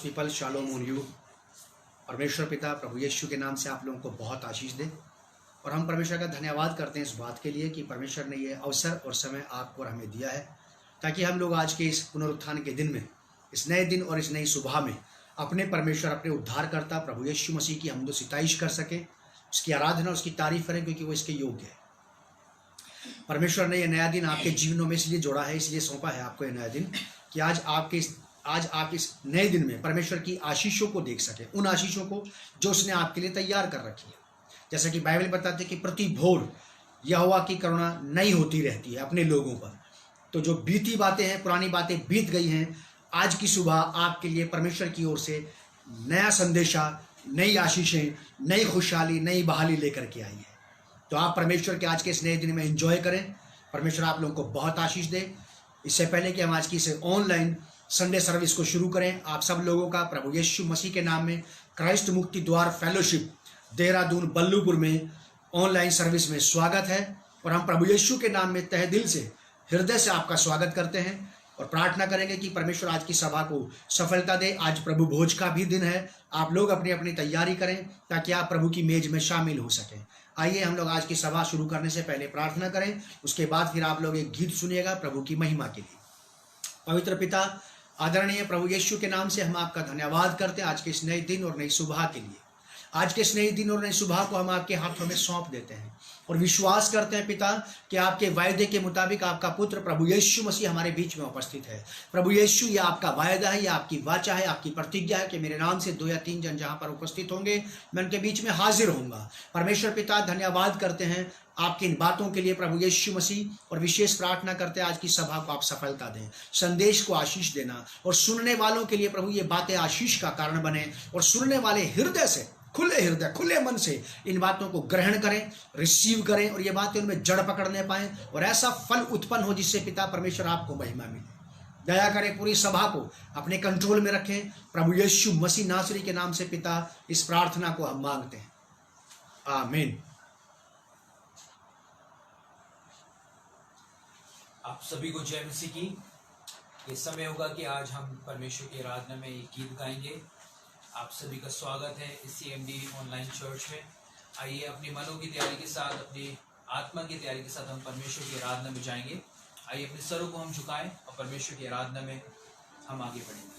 People, shalom on you. परमेश्वर पिता प्रभु यीशु के नाम से आप लोगों को बहुत आशीष दे और हम परमेश्वर का धन्यवाद करते हैं इस बात के लिए कि परमेश्वर ने ये अवसर और समय आपको और हमें दिया है ताकि हम लोग आज के इस पुनरुत्थान के दिन में, इस नए दिन और इस नई सुबह में अपने परमेश्वर, अपने उद्धारकर्ता प्रभु यीशु मसीह की हमदो सिताइश कर सके, उसकी आराधना, उसकी तारीफ करें क्योंकि वो इसके योग्य है। परमेश्वर ने यह नया दिन आपके जीवनों में इसलिए जोड़ा है, इसलिए सौंपा है आपको यह नया दिन कि आज आप इस नए दिन में परमेश्वर की आशीषों को देख सके, उन आशीषों को जो उसने आपके लिए तैयार कर रखी है। जैसा कि बाइबल बताते हैं कि प्रति भोर यहोवा की करुणा नई होती रहती है अपने लोगों पर। तो जो बीती बातें हैं, पुरानी बातें बीत गई हैं, आज की सुबह आपके लिए परमेश्वर की ओर से नया संदेशा, नई आशीषें, नई खुशहाली, नई बहाली लेकर के आई है। तो आप परमेश्वर के आज के इस नए दिन में एंजॉय करें। परमेश्वर आप लोगों को बहुत आशीष दे। इससे पहले कि हम आज की इसे ऑनलाइन संडे सर्विस को शुरू करें, आप सब लोगों का प्रभु यीशु मसीह के नाम में क्राइस्ट मुक्ति द्वार फेलोशिप देहरादून बल्लूपुर में ऑनलाइन सर्विस में स्वागत है। और हम प्रभु यीशु के नाम में तहे दिल से, हृदय से आपका स्वागत करते हैं और प्रार्थना करेंगे कि परमेश्वर आज की सभा को सफलता दे। आज प्रभु भोज का भी दिन है। आप लोग अपनी अपनी तैयारी करें ताकि आप प्रभु की मेज में शामिल हो सकें। आइए हम लोग आज की सभा शुरू करने से पहले प्रार्थना करें, उसके बाद फिर आप लोग एक गीत सुनिएगा प्रभु की महिमा के लिए। पवित्र पिता, आदरणीय प्रभु यीशु के नाम से हम आपका धन्यवाद करते हैं आज के इस नए दिन और नई सुबह के लिए। आज के इस नए दिन और नई सुबह को हम आपके हाथों में सौंप देते हैं और विश्वास करते हैं पिता कि आपके वायदे के मुताबिक आपका पुत्र प्रभु यीशु मसीह हमारे बीच में उपस्थित है। प्रभु यीशु, ये आपका वायदा है, ये आपकी वाचा है, आपकी प्रतिज्ञा है कि मेरे नाम से 2 या 3 जन जहां पर उपस्थित होंगे मैं उनके बीच में हाजिर होऊंगा। परमेश्वर पिता, धन्यवाद करते हैं आपकी इन बातों के लिए प्रभु यीशु मसीह, और विशेष प्रार्थना करते हैं आज की सभा को आप सफलता दें, संदेश को आशीष देना और सुनने वालों के लिए प्रभु ये बातें आशीष का कारण बने और सुनने वाले हृदय से, खुले हृदय, खुले मन से इन बातों को ग्रहण करें, रिसीव करें और ये बातें उनमें जड़ पकड़ने पाएं और ऐसा फल उत्पन्न हो जिससे पिता परमेश्वर आपको महिमा मिले। दया करें, पूरी सभा को अपने कंट्रोल में रखें। प्रभु यीशु मसीह नासरी के नाम से पिता इस प्रार्थना को हम मांगते हैं, आमीन। आप सभी को जय मसीह की। ये समय होगा कि आज हम परमेश्वर की आराधना में एक गीत गाएंगे। आप सभी का स्वागत है इस CMD ऑनलाइन चर्च में। आइए अपनी मनों की तैयारी के साथ, अपनी आत्मा की तैयारी के साथ हम परमेश्वर की आराधना में जाएंगे। आइए अपने सरों को हम झुकाएं और परमेश्वर की आराधना में हम आगे बढ़ेंगे।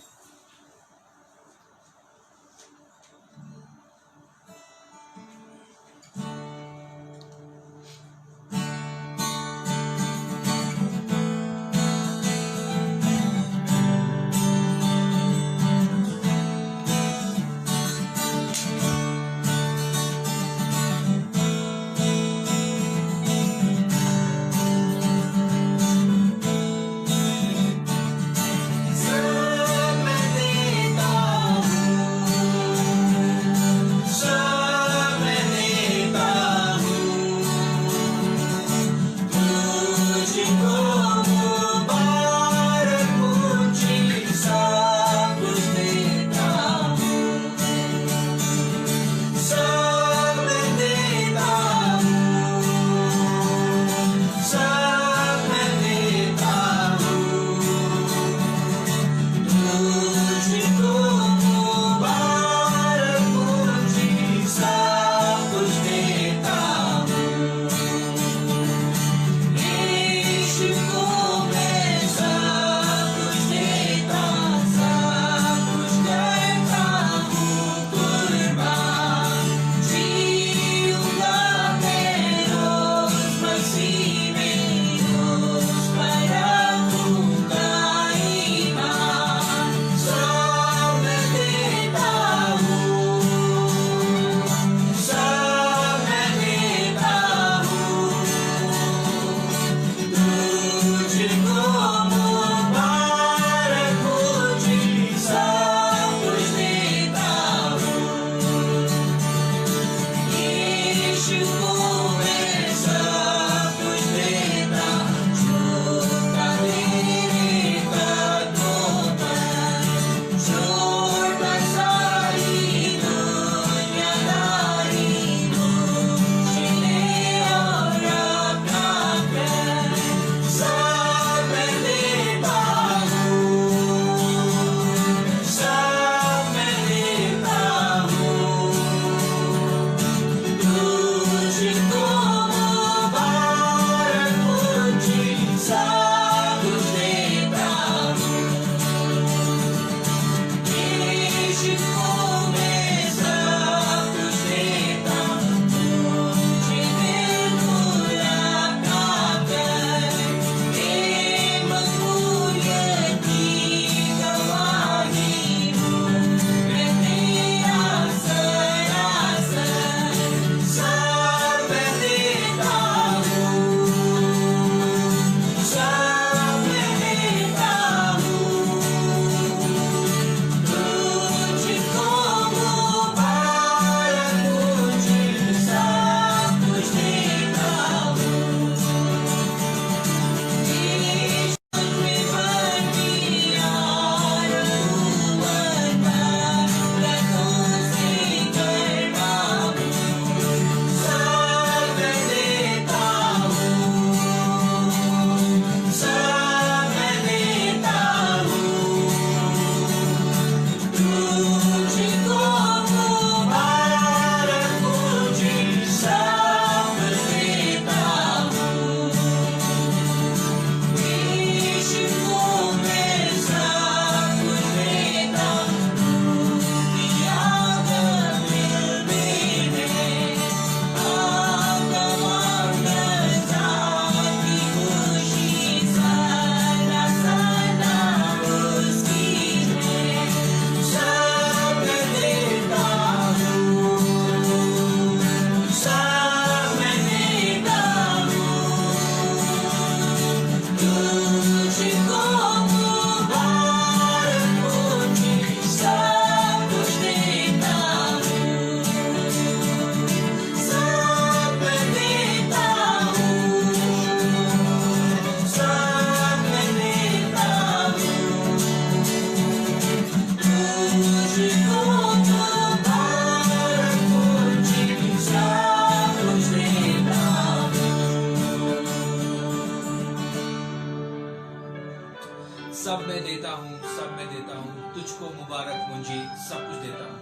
तुझको मुबारक मुंजी सब कुछ देता हूँ।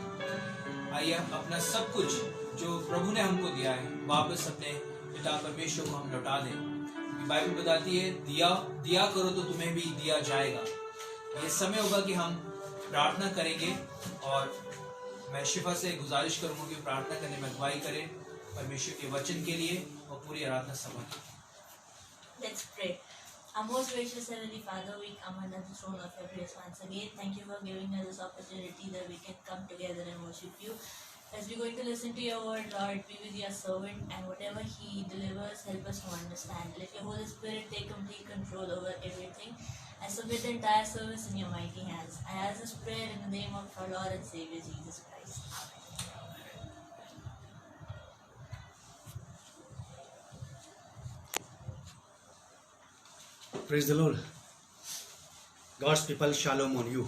आइए हम अपना सब कुछ जो प्रभु ने हमको दिया है वापस अपने पिता परमेश्वर को हम लौटा दें। बाइबल बताती है दिया करो तो तुम्हें भी दिया जाएगा। ये समय होगा कि हम प्रार्थना करेंगे और मैं शिफा से गुजारिश करूंगा कि प्रार्थना करने में अगुवाई करें परमेश्वर के वचन के लिए और पूरी आराधना सभा के लिए। Let's pray. Our most gracious Heavenly Father, we come under the throne of your grace once again. Thank you for giving us this opportunity that we can come together and worship you. As we're going to listen to your word, Lord, be with your servant, and whatever he delivers, help us to understand. Let your Holy Spirit take complete control over everything. I submit the entire service in your mighty hands. I ask this prayer in the name of our Lord and Savior Jesus Christ. Amen. Praise the Lord. God's people, shalom on you.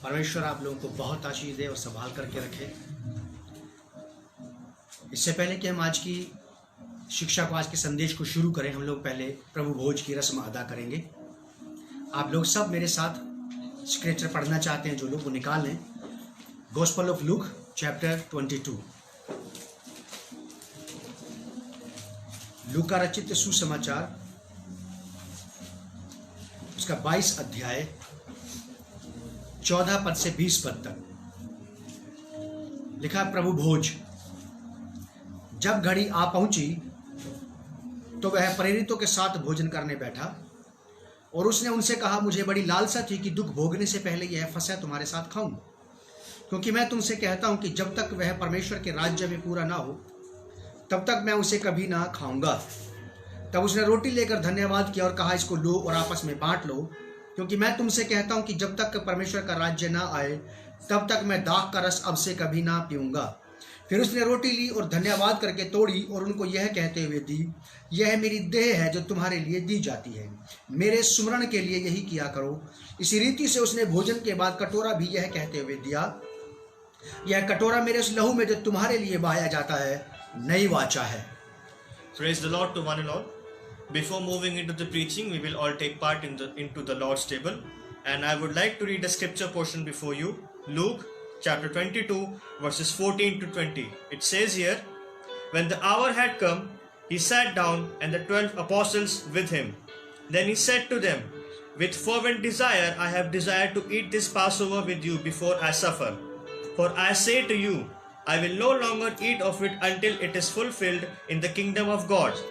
परमेश्वर आप लोगों को बहुत आशीष दे और संभाल करके रखे। इससे पहले कि हम आज की शिक्षा को, आज के संदेश को शुरू करें, हम लोग पहले प्रभु भोज की रस्म अदा करेंगे। आप लोग सब मेरे साथ स्क्रिप्चर पढ़ना चाहते हैं जो लोग वो निकाल लें। Gospel of Luke chapter 22। लूका रचित सुसमाचार उसका 22 अध्याय 14 पद से 20 पद तक लिखा। प्रभु भोज। जब घड़ी आ पहुंची तो वह प्रेरितों के साथ भोजन करने बैठा और उसने उनसे कहा, मुझे बड़ी लालसा थी कि दुख भोगने से पहले यह फसह तुम्हारे साथ खाऊं, क्योंकि मैं तुमसे कहता हूं कि जब तक वह परमेश्वर के राज्य में पूरा ना हो तब तक मैं उसे कभी ना खाऊंगा। तब उसने रोटी लेकर धन्यवाद किया और कहा, इसको लो और आपस में बांट लो, क्योंकि मैं तुमसे कहता हूं कि जब तक परमेश्वर का राज्य ना आए तब तक मैं दाख का रस अब से कभी ना पीऊंगा। फिर उसने रोटी ली और धन्यवाद करके तोड़ी और उनको यह कहते हुए दी, यह मेरी देह है जो तुम्हारे लिए दी जाती है, मेरे सुमरण के लिए यही किया करो। इसी रीति से उसने भोजन के बाद कटोरा भी यह कहते हुए दिया, यह कटोरा मेरे उस लहू में जो तुम्हारे लिए बहाया जाता है नई वाचा है। Praise the Lord to one and all. Before moving into the preaching, we will all take part into the Lord's table, and I would like to read a scripture portion before you. Luke chapter 22 verses 14 to 20. It says here, when the hour had come, he sat down and the 12 apostles with him. Then he said to them, with fervent desire I have desired to eat this Passover with you before I suffer. For I say to you, I will no longer eat of it until it is fulfilled in the kingdom of God.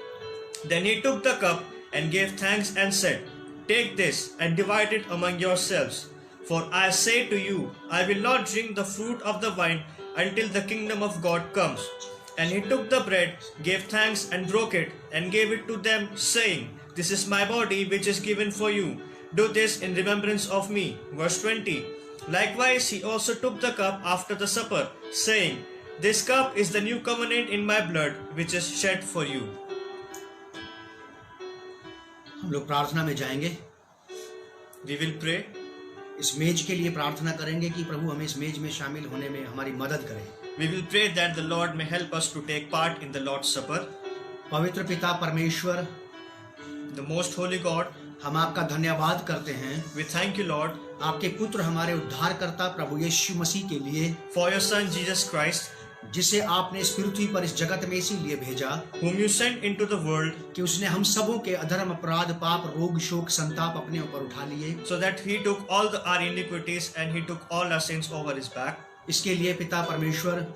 Then he took the cup and gave thanks and said, take this and divide it among yourselves. For I say to you, I will not drink the fruit of the vine until the kingdom of God comes. And he took the bread, gave thanks and broke it, and gave it to them, saying, this is my body which is given for you. Do this in remembrance of me. Verse 20. Likewise he also took the cup after the supper, saying, this cup is the new covenant in my blood, which is shed for you. हम लोग प्रार्थना में जाएंगे। We will pray. इस मेज के लिए प्रार्थना करेंगे कि प्रभु हमें इस मेज में शामिल होने में हमारी मदद करें। We will pray that the Lord may help us to take part in the Lord's Supper. पवित्र पिता परमेश्वर, The most holy God, हम आपका धन्यवाद करते हैं। we thank you, Lord, आपके पुत्र हमारे उद्धारकर्ता प्रभु यीशु मसीह के लिए, for your Son Jesus Christ, जिसे आपने इस पृथ्वी पर इस जगत में इसीलिए भेजा whom you sent into the world, कि उसने हम सबों के अधर्म, अपराध, पाप, रोग, शोक, संताप अपने ऊपर उठा लिए। so that he took all our iniquities and he took all our sins over his back. इसके लिए पिता परमेश्वर,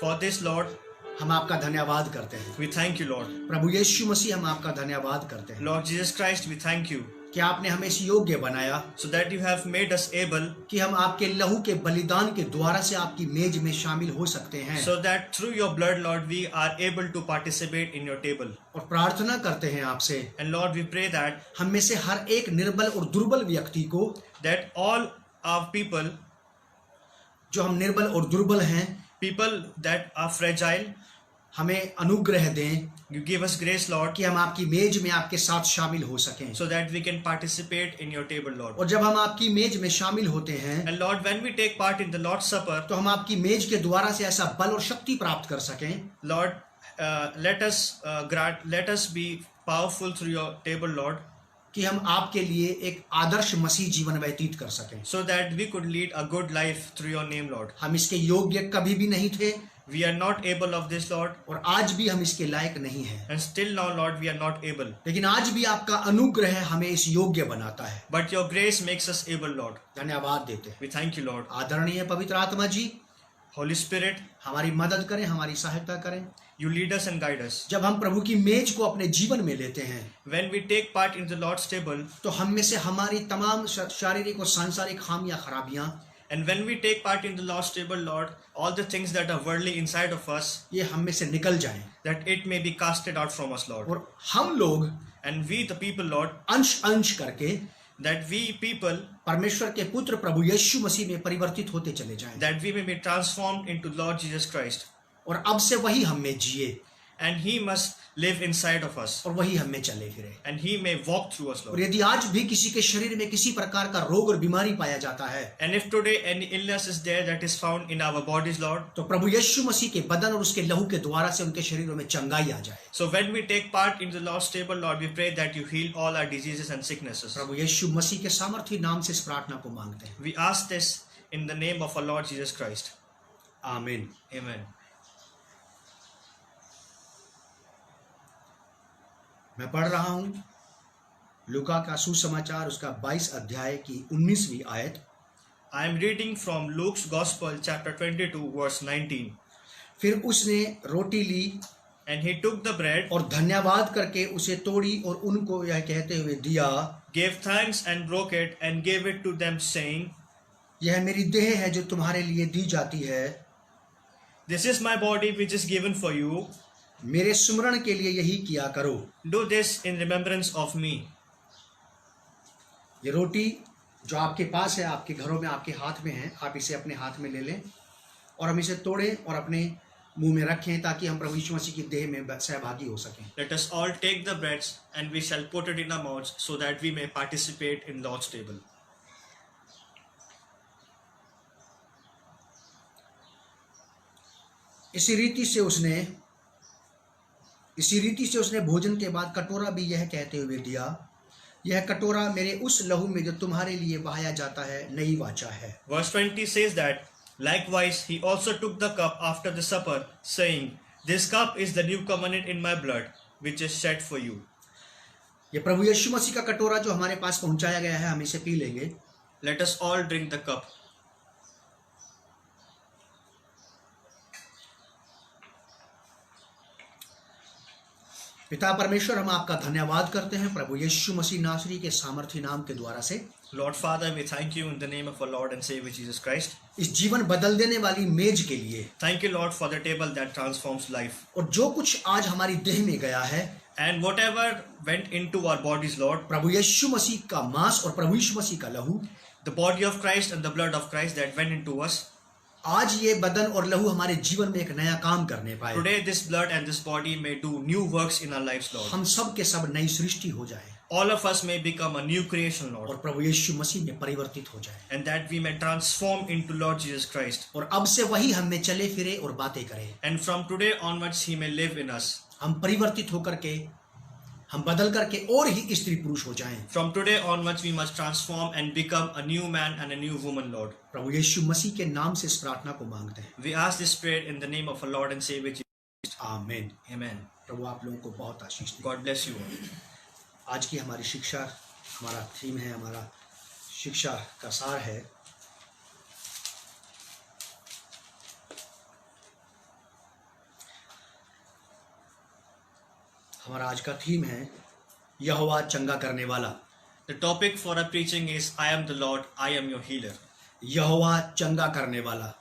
For this, Lord, हम आपका धन्यवाद करते हैं। we thank you, Lord. प्रभु यीशु मसीह, हम आपका धन्यवाद करते हैं Lord Jesus Christ, we thank you, कि आपने हमें इस योग्य बनाया so that you have made us able, कि हम आपके लहू के बलिदान के द्वारा से आपकी मेज में शामिल हो सकते हैं। so that through your blood, Lord, we are able to participate in your table. और प्रार्थना करते हैं आपसे, And Lord, we pray that हम में से हर एक निर्बल और दुर्बल व्यक्ति को, that all our people, जो हम निर्बल और दुर्बल हैं, people that are fragile, हमें अनुग्रह दें you give us grace, Lord, कि हम आपकी मेज में आपके साथ शामिल हो सकें। so that we can participate in your table, Lord. और जब हम आपकी मेज में शामिल होते हैं And Lord, when we take part in the Lord's Supper, तो हम आपकी मेज के द्वारा से ऐसा बल और शक्ति प्राप्त कर सकें Lord, let us be powerful through your table, Lord, कि हम आपके लिए एक आदर्श मसीह जीवन व्यतीत कर सकें। so that we could lead a good life through your name, Lord. हम इसके योग्य कभी भी नहीं थे We are not able of this, Lord, और आज भी हम इसके लायक नहीं हैं, and still now, Lord, we are not able. लेकिन आज भी आपका अनुग्रह हमें इस योग्य बनाता है। But your grace makes us able, Lord. धन्यवाद देते हैं। We thank you, Lord. आदरणीय पवित्र आत्मा जी, Holy Spirit, हमारी मदद करें, हमारी सहायता करें। you lead us and guide us. जब हम प्रभु की मेज को अपने जीवन में लेते हैं When we take part in the Lord's table, तो हम में से हमारी तमाम शारीरिक और सांसारिक खामियां खराबियां, and when we take part in the Lord's table, Lord, all the things that are worldly inside of us, ये हम में से निकल जाएं that it may be casted out from us, Lord. और हम लोग And we, the people, Lord, अंश अंश करके that we people, परमेश्वर के पुत्र प्रभु यीशु मसीह में परिवर्तित होते चले जाएं that we may be transformed into Lord Jesus Christ, और अब से वही हम में जिए and He must live inside of us, और वही हम में चले फिरे। and He may walk through us, और Lord. यदि आज भी किसी के शरीर में किसी प्रकार का रोग और बीमारी पाया जाता है And if today any illness is there that is found in our bodies, Lord, तो प्रभु यीशु मसीह के बदन और उसके लहू के द्वारा से उनके शरीरों में चंगाई आ जाए। so when we take part in the Lord's table, Lord, we pray that you heal all our diseases and sicknesses. प्रभु यीशु मसीह के सामर्थी नाम से इस प्रार्थना को मांगते हैं। We ask this in the name of our Lord Jesus Christ. आमीन। Amen. मैं पढ़ रहा हूँ लूका का सुसमाचार उसका 22 अध्याय की 19वीं आयत। I am reading from Luke's Gospel, chapter 22, verse 19. फिर उसने रोटी ली And he took the bread, और धन्यवाद करके उसे तोड़ी और उनको यह कहते हुए दिया, gave thanks and broke it, and gave it to them, saying, यह मेरी देह है जो तुम्हारे लिए दी जाती है, This is my body which is given for you. मेरे सुमरण के लिए यही किया करो। Do this in remembrance of me. ये रोटी जो आपके पास है, आपके घरों में, आपके हाथ में है, आप इसे अपने हाथ में ले लें और हम इसे तोड़ें और अपने मुंह में रखें ताकि हम प्रभु यीशु मसीह की देह में सहभागी हो सकें। Let us all take the breads, and we shall put it in our mouths, so that we may participate in Lord's table. इसी रीति से उसने भोजन के बाद कटोरा भी यह कहते हुए दिया, यह कटोरा मेरे उस लहू में जो तुम्हारे लिए बहाया जाता है नई वाचा है। Verse 20 says that, likewise he also took the cup after the supper, saying, This cup is the new covenant in my blood, which is shed for you. ये प्रभु यीशु मसीह का कटोरा जो हमारे पास पहुंचाया गया है, हम इसे पी लेंगे। Let us all drink the cup. पिता परमेश्वर, हम आपका धन्यवाद करते हैं प्रभु यीशु मसीह नासरी के सामर्थी नाम के द्वारा से। Lord Father, we thank you in the name of our Lord and Savior Jesus Christ. इस जीवन बदल देने वाली मेज के लिए, Thank you, Lord, for the table that transforms life. और जो कुछ आज हमारी देह में गया है, And whatever went into our bodies, Lord, प्रभु यीशु मसीह का मांस और प्रभु यीशु मसीह का लहू, the body of Christ and the blood of Christ that went into us, आज ये बदन और लहू हमारे जीवन में एक नया काम करने पाए। today this blood and this body may do new works in our lives, Lord. हम सब के सब नई सृष्टि हो जाए All of us may become a new creation, Lord, और प्रभु यीशु मसीह में परिवर्तित हो जाए, and that we may transform into Lord Jesus Christ. और अब से वही हम में चले फिरे और बातें करे। And from today onwards, He may live in us. हम परिवर्तित होकर के, हम बदल करके और ही स्त्री पुरुष हो जाएं। From today onwards, we must transform and become a new man and a new woman, Lord. प्रभु यीशु मसीह के नाम से इस प्रार्थना को मांगते हैं। We ask this prayer in the name of our Lord and Savior Jesus. आमीन। Amen. प्रभु आप लोगों को बहुत आशीष दे। God bless you all. आज की हमारी शिक्षा, हमारा थीम है, हमारा शिक्षा का सार है, हमारा आज का थीम है यहोवा चंगा करने वाला। The topic for our preaching is I am the Lord, I am your healer. यहोवा चंगा करने वाला।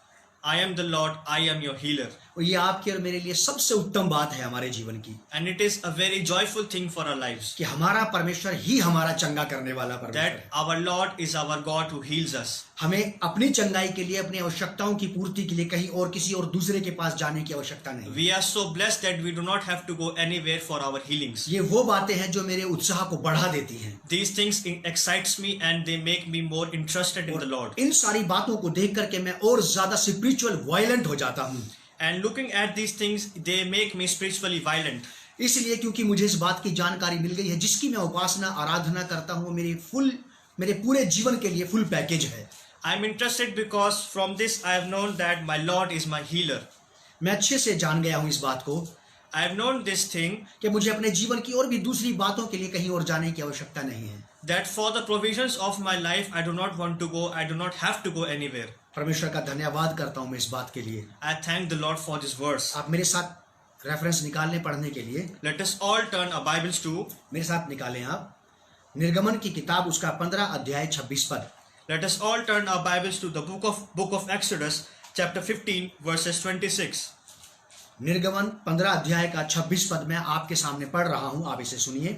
I am the Lord, I am your healer. और ये आपके और मेरे लिए सबसे उत्तम बात है हमारे जीवन की, And it is a very joyful thing for our lives कि हमारा परमेश्वर ही हमारा चंगा करने वाला परमेश्वर that है। our Lord is our God who heals us. हमें अपनी चंगाई के लिए, अपनी आवश्यकताओं की पूर्ति के लिए कहीं और किसी और दूसरे के पास जाने की आवश्यकता नहीं। We are so blessed that we do not have to go anywhere for our healings. ये वो बातें हैं जो मेरे उत्साह को बढ़ा देती हैं। These things excites me and they make me more interested in the Lord. इन सारी बातों को देख करके मैं और ज्यादा स्पिरिचुअल वायलेंट हो जाता हूँ। And looking at these things, they make me spiritually violent. इसलिए क्योंकि मुझे इस बात की जानकारी मिल गई है, जिसकी मैं उपासना आराधना करता हूँ, मेरे पूरे जीवन के लिए फुल पैकेज है। I'm interested because from this I have known that my Lord is my healer. मैं अच्छे से जान गया हूँ इस बात को I have known this thing, कि मुझे अपने जीवन की और भी दूसरी बातों के लिए कहीं और जाने की आवश्यकता नहीं है। that for the provisions of my life I do not want to go, I do not have to go anywhere. परमेश्वर का धन्यवाद करता हूँ मैं इस बात के लिए। I thank the Lord for this verse. आप मेरे साथ रेफरेंस निकालने पढ़ने के लिए Let us all turn our Bibles to, मेरे साथ निकालें आप निर्गमन की किताब, उसका 15 अध्याय 26 पद। let us all turn our Bibles to the book of Exodus, chapter 15, verses 26. निर्गमन 15 अध्याय का 26 पद मैं आपके सामने पढ़ रहा हूं, आप इसे सुनिए।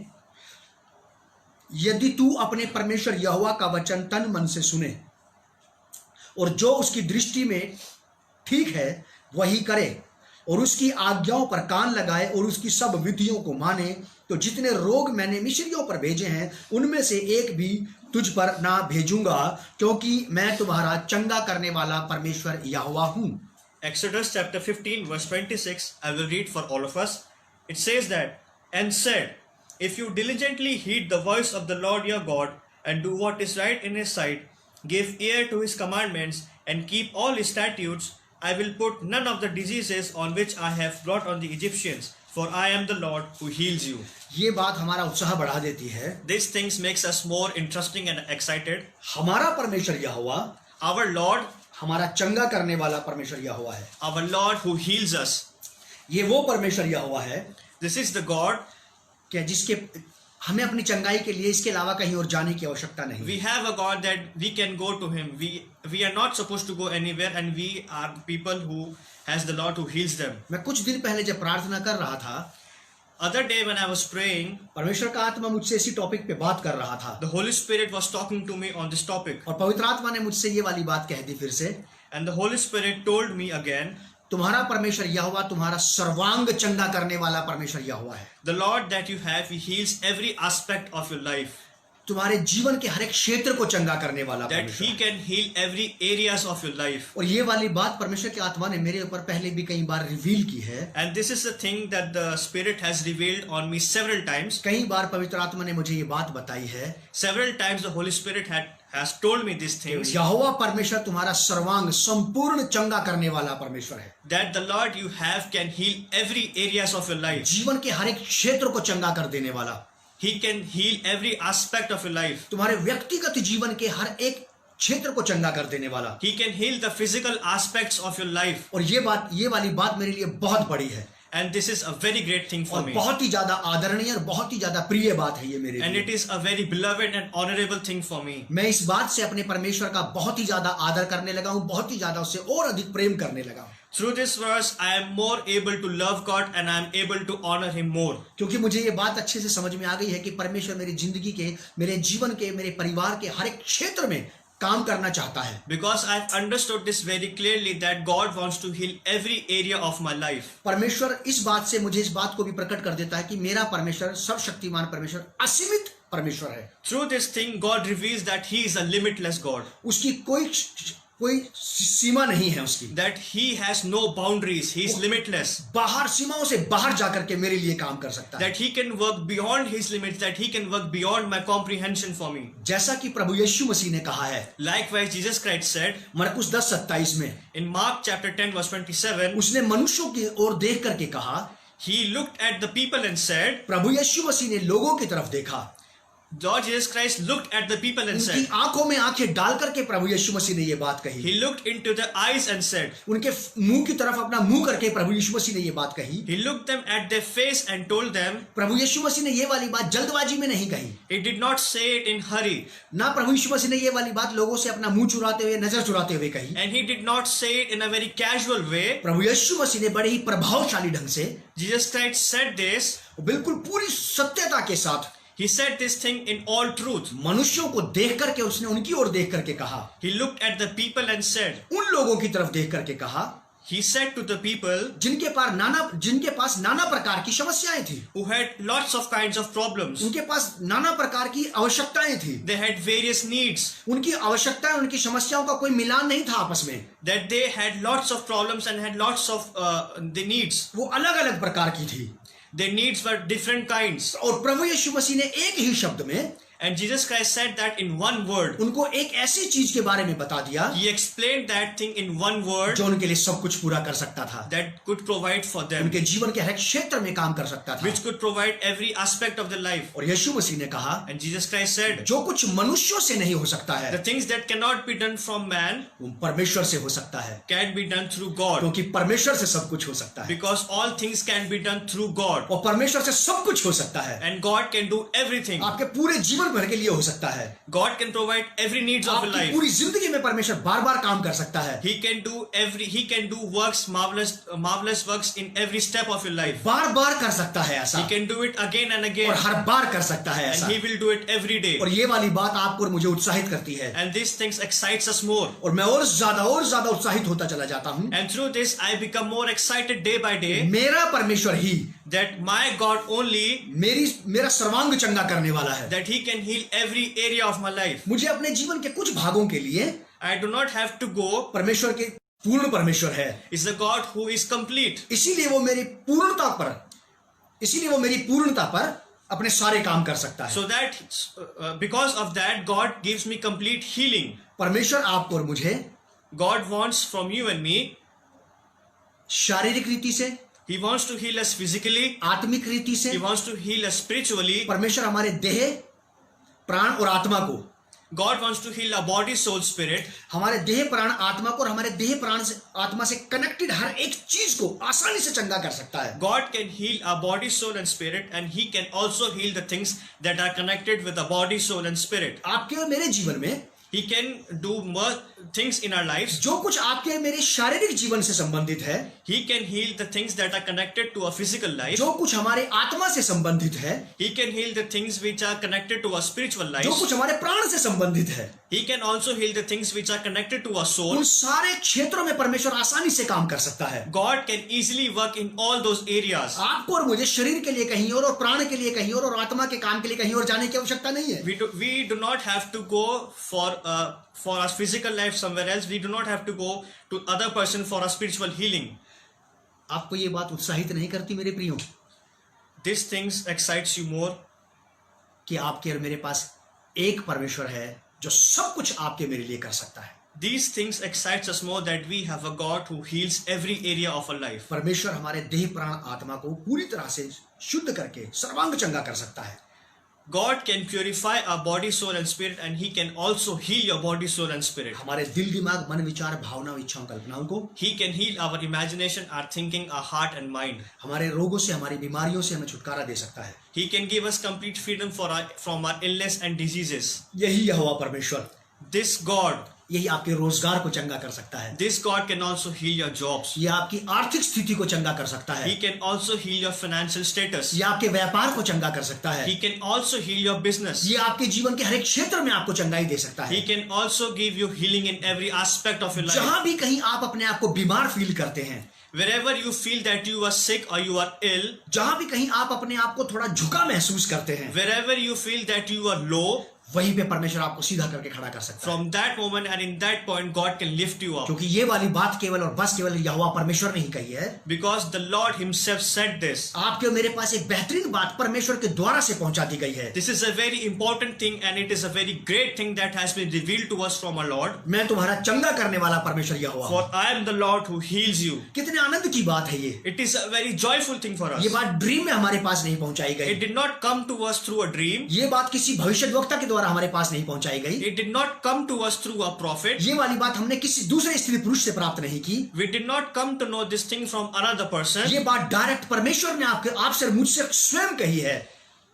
यदि तू अपने परमेश्वर यहोवा का वचन तन मन से सुने और जो उसकी दृष्टि में ठीक है वही करे और उसकी आज्ञाओं पर कान लगाए और उसकी सब विधियों को माने, तो जितने रोग मैंने मिस्रियों पर भेजे हैं उनमें से एक भी तुझ पर ना भेजूंगा, क्योंकि मैं तुम्हारा चंगा करने वाला परमेश्वर यहोवा हूं। Exodus chapter 15, verse 26, I will read for all of us. It says that, and said, if you diligently heed the voice of the Lord your God, and do what is right in his sight, give ear to his commandments, and keep all his statutes, I will put none of the diseases on which I have brought on the Egyptians, for I am the Lord who heals you. ये बात हमारा उत्साह बढ़ा देती है। These things makes us more interesting and excited. हमारा परमेश्वर यहोवा, Our Lord, हमारा चंगा करने वाला परमेश्वर यहोवा है। our Lord who heals us. ये वो परमेश्वर यहोवा है This is the God. कि जिसके हमें अपनी चंगाई के लिए इसके अलावा कहीं और जाने की आवश्यकता नहीं। We have a God that we can go to him. We are not supposed to go anywhere, and we are people who has the Lord who heals them. मैं कुछ दिन पहले जब प्रार्थना कर रहा था, Other day when I was praying, परमेश्वर का आत्मा मुझसे इसी टॉपिक पे बात कर रहा था the Holy Spirit was talking to me on this topic, और पवित्र आत्मा ने मुझसे ये वाली बात कह दी फिर से, and the Holy Spirit told me again, तुम्हारा परमेश्वर यहोवा तुम्हारा सर्वांग चंगा करने वाला परमेश्वर यहोवा है। the Lord that you have, he heals every aspect of your life. तुम्हारे जीवन के हर एक क्षेत्र को चंगा करने वाला That परमेश्वर he है। can heal every areas of your life. और ये वाली बात परमेश्वर की आत्मा ने मेरे ऊपर पहले भी कई बार रिवील की है। And this is the thing that the Spirit has revealed on me several times. कई बार पवित्र आत्मा ने मुझे ये बात बताई है, Several times the Holy Spirit has told me these things. यहोवा परमेश्वर तुम्हारा सर्वांग संपूर्ण चंगा करने वाला परमेश्वर है। That the Lord you have can heal every areas of your life. जीवन के हर एक क्षेत्र को चंगा कर देने वाला, He can heal every aspect of your life. तुम्हारे व्यक्तिगत जीवन के हर एक क्षेत्र को चंगा कर देने वाला। He can heal the physical aspects of your life. और ये वाली बात मेरे लिए बहुत बड़ी है And this is a very great thing for और me. बहुत ही ज्यादा आदरणीय और बहुत ही ज्यादा प्रिय बात है ये मेरे And it लिए। is a very beloved and honorable thing for me. मैं इस बात से अपने परमेश्वर का बहुत ही ज्यादा आदर करने लगा हूँ, बहुत ही ज्यादा उससे और अधिक प्रेम करने लगा हूँ, Through this verse, I am more able to love God and I am able to honor Him more. क्योंकि मुझे ये बात अच्छे से समझ में आ गई है कि परमेश्वर मेरी जिंदगी के, मेरे जीवन के, मेरे परिवार के हर एक क्षेत्र में काम करना चाहता है। Because I have understood this very clearly that God wants to heal every area of my life. परमेश्वर इस बात से मुझे इस बात को भी प्रकट कर देता है कि मेरा परमेश्वर सर्वशक्तिमान परमेश्वर असीमित परमेश्वर है। Through this thing, God reveals that He is a limitless God. उसकी कोई सीमा नहीं है उसकी, That He has no boundaries. He is limitless. बाहर सीमाओं से बाहर जाकर के मेरे लिए काम कर सकता है। That He can work beyond His limits. That He can work beyond my comprehension for me. जैसा कि प्रभु यीशु मसीह ने कहा है Likewise, Jesus Christ said मरकुस 10:27 में, in Mark chapter 10 verse 27, उसने मनुष्यों की ओर देख करके कहा, He looked at the people and said, प्रभु यीशु मसीह ने लोगों की तरफ देखा, Lord Jesus Christ looked at the people and उनकी said, आंखों में आंखें डाल करके प्रभु यीशु मसीह ने ये बात कही, He looked into the eyes and said, उनके मुंह की तरफ अपना मुंह करके प्रभु यीशु मसीह ने ये बात कही। He looked them at their face and told them, प्रभु यीशु मसीह ने ये वाली बात जल्दबाजी में नहीं कही, He did not say it in hurry, ना प्रभु यीशु मसीह ने ये वाली बात लोगों से अपना मुंह चुराते हुए, नजर चुराते हुए कही। and He did not say it in a very casual way. प्रभु यीशु मसीह ने बड़े ही प्रभावशाली ढंग से, Jesus Christ said this. बिल्कुल पूरी सत्यता के साथ He said this thing in all truth. मनुष्यों को देख करके उसने उनकी ओर देख करके कहा, He looked at the people and said, उन लोगों की तरफ देख करके कहा He said to the people जिनके पास नाना प्रकार की समस्याएं थी, who had lots of kinds of problems. उनके पास नाना प्रकार की आवश्यकताएं थी, They had various needs. उनकी आवश्यकताएं, उनकी समस्याओं का कोई मिलान नहीं था आपस में, That they had lots of problems and had lots of the needs. वो अलग अलग प्रकार की थी। Their needs were different kinds. और प्रभु यीशु मसीह ने एक ही शब्द में And Jesus Christ said that in one word. उनको एक ऐसी चीज के बारे में बता दिया He explained that thing in one word जो उनके लिए सब कुछ पूरा कर सकता था, that could provide for them, उनके जीवन के हर एक क्षेत्र में काम कर सकता था। which could provide every aspect of their life. और यीशु मसीह ने कहा, And Jesus Christ said, जो कुछ मनुष्यों से नहीं हो सकता है the things that cannot be done from man वो परमेश्वर से हो सकता है, can be done through God. क्योंकि परमेश्वर से सब कुछ हो सकता है Because all things can be done through God. और परमेश्वर से सब कुछ हो सकता है। And God can do everything. आपके पूरे जीवन भर के लिए हो सकता है, God can provide every needs of your आपकी life. पूरी जिंदगी में परमेश्वर बार बार काम कर सकता है, He can do works, marvelous works in every step of your life. बार बार कर सकता है ऐसा, He can do it again and और again. हर बार कर सकता है ऐसा। And He will do it every day. और ये वाली बात आपको और मुझे उत्साहित करती है, And these things excites us more. और मैं और ज्यादा उत्साहित होता चला जाता हूँ। And through this I become more excited day by day मेरा परमेश्वर ही that my God only, मेरा सर्वांग चंगा करने वाला है। that He can heal every area of my life. मुझे अपने जीवन के कुछ भागों के लिए I do not have to go. परमेश्वर के पूर्ण परमेश्वर है, It's the God who is complete. इसीलिए वो मेरी पूर्णता पर अपने सारे काम कर सकता है। So that because of that God gives me complete healing. परमेश्वर आपको और मुझे God wants from you and me, शारीरिक रीति से, He wants to heal us physically, आत्मिक रीति से, He wants to heal us spiritually. परमेश्वर हमारे देह, प्राण और आत्मा को, God wants to heal our body, soul, spirit. हमारे देह, प्राण, आत्मा को और हमारे देह, प्राण से आत्मा से कनेक्टेड हर एक चीज को आसानी से चंगा कर सकता है। God can heal our body, soul and spirit, and He can also heal the things that are connected with the body, soul and spirit. आपके और मेरे जीवन में He can do more things in our lives. जो कुछ आपके और मेरे शारीरिक जीवन से संबंधित है, He can heal the things that are connected to our physical life. जो कुछ हमारे आत्मा से संबंधित है, He can heal the things which are connected to our spiritual जो lives. कुछ हमारे प्राण से संबंधित है, He can also heal the things which are connected to our soul. उन सारे क्षेत्रों में परमेश्वर आसानी से काम कर सकता है। God can easily work in all those areas. आपको और मुझे शरीर के लिए कहीं और प्राण के लिए कहीं और आत्मा के काम के लिए कहीं और जाने की आवश्यकता नहीं है। We do not have to go for our physical life somewhere else. We do not have to go to other person for our spiritual healing. आपको ये बात उत्साहित नहीं करती मेरे प्रियो These things excites you more कि आपके और मेरे पास एक परमेश्वर है जो सब कुछ आपके मेरे लिए कर सकता है। These things excites us more that we have a God who heals every area of our life. परमेश्वर हमारे देह, प्राण, आत्मा को पूरी तरह से शुद्ध करके सर्वांग चंगा कर सकता है। God can purify our body, soul and spirit, and He can also heal your body, soul and spirit. हमारे दिल, दिमाग, मन, विचार, भावना, इच्छाओं, कल्पनाओं को, He can heal our imagination, our thinking, our heart and mind. हमारे रोगों से, हमारी बीमारियों से हमें छुटकारा दे सकता है। He can give us complete freedom from our illness and diseases. यही यहोवा परमेश्वर, This God, यही आपके रोजगार को चंगा कर सकता है। this God can also heal your jobs. ये आपकी आर्थिक स्थिति को चंगा कर सकता है। He can also heal your financial status. ये आपके व्यापार को चंगा कर सकता है। He can also heal your business. ये आपके जीवन के हर एक क्षेत्र में आपको चंगाई दे सकता है। He can also give you healing in every aspect of your life. जहां भी कहीं आप अपने आप को बीमार फील करते हैं, Wherever you feel that you are sick or you are ill, जहां भी कहीं आप अपने आप को थोड़ा झुका महसूस करते हैं, wherever you feel that you are low, वहीं पे परमेश्वर आपको सीधा करके खड़ा कर सकता है। from that moment and in that point God can lift you up. क्योंकि ये वाली बात केवल और बस केवल यहोवा परमेश्वर ने ही कही है। Because the Lord Himself said this. आपके और मेरे पास एक बेहतरीन बात परमेश्वर के द्वारा से पहुंचा दी गई है। This is a very important thing and it is a very great thing that has been revealed to us from our Lord. मैं तुम्हारा चंगा करने वाला परमेश्वर यहोवा For हूं। I am the Lord who heals you. कितने आनंद की बात है ये। It is a very joyful thing for us. ये बात ड्रीम में हमारे पास नहीं पहुंचाई It गई। did not come to us through a dream. ये बात किसी भविष्यद्वक्ता के द्वारा हमारे पास नहीं पहुंचाई गई। It did not come to us through a prophet. ये वाली बात हमने किसी दूसरे स्त्री पुरुष से प्राप्त नहीं की। We did not come to know this thing from another person. ये बात डायरेक्ट परमेश्वर ने आपसे मुझसे स्वयं कही है।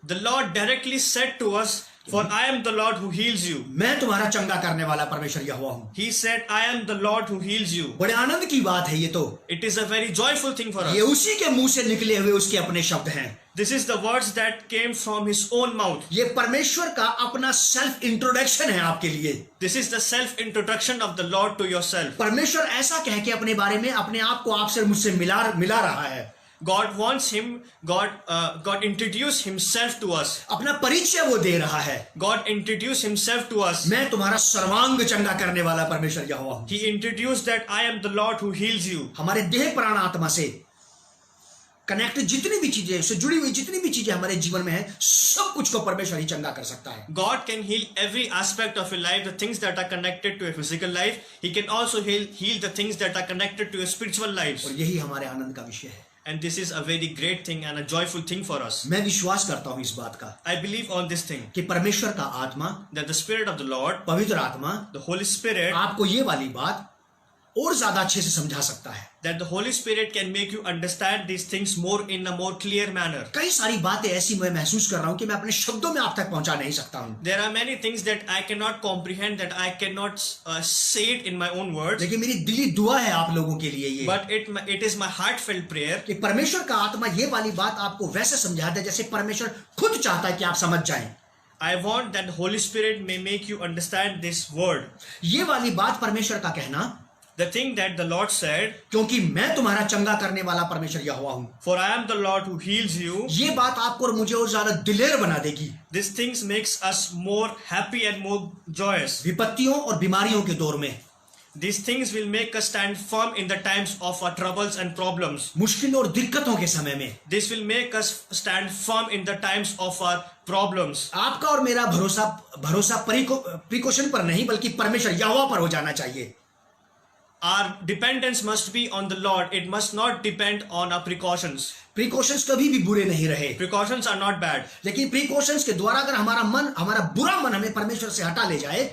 The Lord directly said to us, for I am the Lord who heals you. मैं तुम्हारा चंगा करने वाला परमेश्वर यहोवा हूं। He said, I am the Lord who heals you. बड़े आनंद की बात है ये तो। It is a very joyful thing for ये us. उसी के मुंह से निकले हुए उसके अपने शब्द हैं। This is the words that came from His own mouth. ये परमेश्वर का अपना सेल्फ इंट्रोडक्शन है आपके लिए। This is the self-introduction of the Lord to yourself. परमेश्वर ऐसा कह के अपने बारे में अपने आप को आपसे मुझसे मिला रहा है। God wants God introduced Himself to us. अपना परिचय वो दे रहा है। God introduced Himself to us. मैं तुम्हारा सर्वांग चंगा करने वाला परमेश्वर यहोवा हूं। He introduced that I am the Lord who heals you. हमारे देह, प्राण, आत्मा से कनेक्टेड जितनी भी चीजें, उससे जुड़ी हुई जितनी भी चीजें हमारे जीवन में है, सब कुछ को परमेश्वर ही चंगा कर सकता है। God can heal every aspect of your life, the things that are connected to your physical life. He can also heal the things that are connected to your spiritual lives. और यही हमारे आनंद का विषय है। And this is a very great thing and a joyful thing for us. मैं विश्वास करता हूँ इस बात का I believe on this thing, कि परमेश्वर का आत्मा, that the Spirit of the Lord, पवित्र आत्मा the Holy Spirit, आपको ये वाली बात और ज्यादा अच्छे से समझा सकता है। that the Holy Spirit can make you understand these things more in a more clear manner. कई सारी बातें ऐसी मैं महसूस कर रहा हूँ कि मैं अपने शब्दों में आप तक पहुंचा नहीं सकता हूँ, There are many things that I cannot comprehend, that I cannot say it in my own words. लेकिन मेरी दिली दुआ है आप लोगों के लिए ये, But it is my heartfelt prayer कि परमेश्वर का आत्मा ये वाली बात आपको वैसे समझा दे जैसे परमेश्वर खुद चाहता है कि आप समझ जाएं। I want that the Holy Spirit may make you understand this word. ये वाली बात परमेश्वर का कहना, The thing that the Lord said, क्योंकि मैं तुम्हारा चंगा करने वाला परमेश्वर यहोवा हूँ, for I am the Lord who heals you. ये बात आपको और मुझे और ज्यादा दिलेर बना देगी These things makes us more happy and more joyous. विपत्तियों और बीमारियों के दौर में, These things will make us stand firm in the times of our troubles and problems. मुश्किल और दिक्कतों के समय में। This will make us stand firm in the times of our problems. आपका और मेरा भरोसा प्रिकॉशन पर नहीं बल्कि परमेश्वर यहोवा पर हो जाना चाहिए। Our dependence must be on the Lord. It must not depend on our precautions. Precautions कभी भी बुरे नहीं रहे, Precautions are not bad. लेकिन प्रिकॉशंस के द्वारा अगर हमारा बुरा मन हमें परमेश्वर से हटा ले जाए,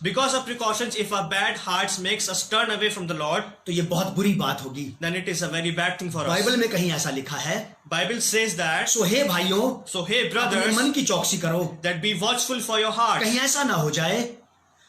Because of precautions, if our bad hearts makes us turn away from the Lord, तो ये बहुत बुरी बात होगी। then it is a very bad thing for us. Bible में कहीं ऐसा लिखा है, Bible says that, सो हे भाइयों, so hey अपने brothers, मन की चौकसी करो, that be watchful for your hearts, कहीं ऐसा ना हो जाए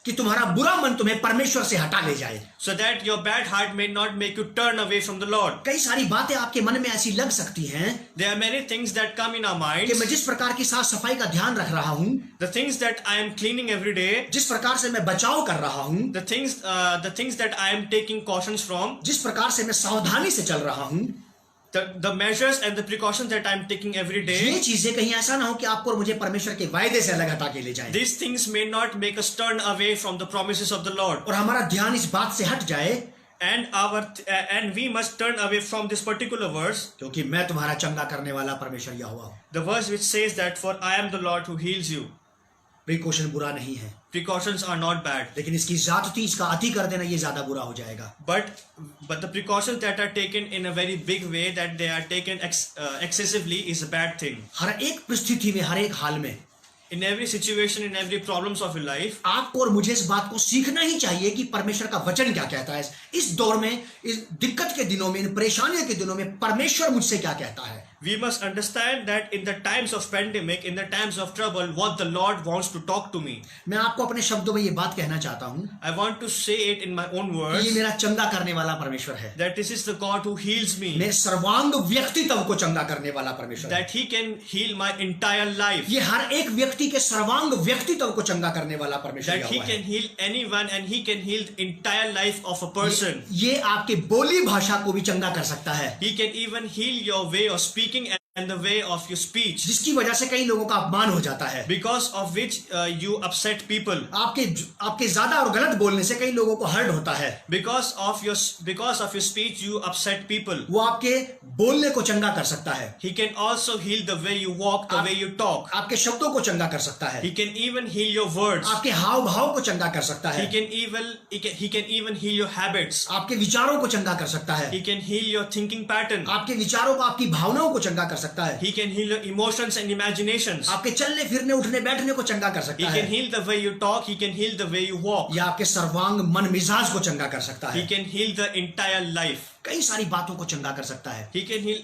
कि तुम्हारा बुरा मन तुम्हें परमेश्वर से हटा ले जाए। so that your bad heart may not make you turn away from the Lord. कई सारी बातें आपके मन में ऐसी लग सकती हैं There are many things that come in our कि minds. मैं जिस प्रकार की साफ सफाई का ध्यान रख रहा हूँ, The things that I am cleaning every day, जिस प्रकार से मैं बचाव कर रहा हूँ, the things that I am taking cautions from, जिस प्रकार से मैं सावधानी से चल रहा हूँ, the measures and the precautions that I am taking every ये day, चीजें कहीं ऐसा ना हो कि आपको और मुझे परमेश्वर के वायदे से अलग हटा के ले जाए these things may not make us turn away from the promises of the Lord. और हमारा ध्यान इस बात से हट जाए And we must turn away from this particular verse, क्योंकि मैं तुम्हारा चंगा करने वाला परमेश्वर यहोवा हूँ। the verse which says that for I am the Lord who heals you. Precaution बुरा नहीं है, Precautions are not bad, लेकिन इसकी ज्यादती, इसका अति कर देना ये ज्यादा बुरा हो जाएगा। but the precautions that are taken in a very big way, that they are taken excessively, is a bad thing. हर एक परिस्थिति में, हर एक हाल में In every situation, in every problems of your life, आपको और मुझे इस बात को सीखना ही चाहिए कि परमेश्वर का वचन क्या कहता है। इस दौर में, इस दिक्कत के दिनों में, इन परेशानियों के दिनों में परमेश्वर मुझसे क्या कहता है। we must understand that in the times of pandemic, in the times of trouble, what the Lord wants to talk to me. मैं आपको अपने शब्दों में ये बात कहना चाहता हूँ I want to say it in my own कि ये words, मेरा चंगा करने वाला परमेश्वर है, that this is the God who heals me, मेरे सर्वांग व्यक्तित्व को चंगा करने वाला परमेश्वर है। that He can heal my entire life, ये हर एक व्यक्ति के सर्वांग व्यक्तित्व को चंगा करने वाला परमेश्वर that He यहोवा है। can heal anyone and He can heal the entire life of a person. ये आपके बोली भाषा को भी चंगा कर सकता है, He can even heal your way of speaking and the way of your speech, जिसकी वजह से कई लोगों का अपमान हो जाता है। because of which you upset people, आपके ज्यादा और गलत बोलने से कई लोगों को हर्ट होता है। because of your speech you upset people. वो आपके बोलने को चंगा कर सकता है, He can also heal the way you walk, the way you talk. आपके शब्दों को चंगा कर सकता है, He can even heal your words. आपके हाव भाव को चंगा कर सकता He है, can even heal your habits. आपके विचारों को चंगा कर सकता है, He can heal your thinking pattern. आपके विचारों को, आपकी भावनाओं को चंगा कर सकता है, He can heal your emotions and imaginations. आपके चलने फिरने उठने बैठने को चंगा कर He सकता can है, heal the way you talk. He can heal the way you walk. या आपके सर्वांग मन मिजाज को चंगा कर सकता He है, can heal the entire life. कई सारी बातों को चंगा कर सकता है, He can heal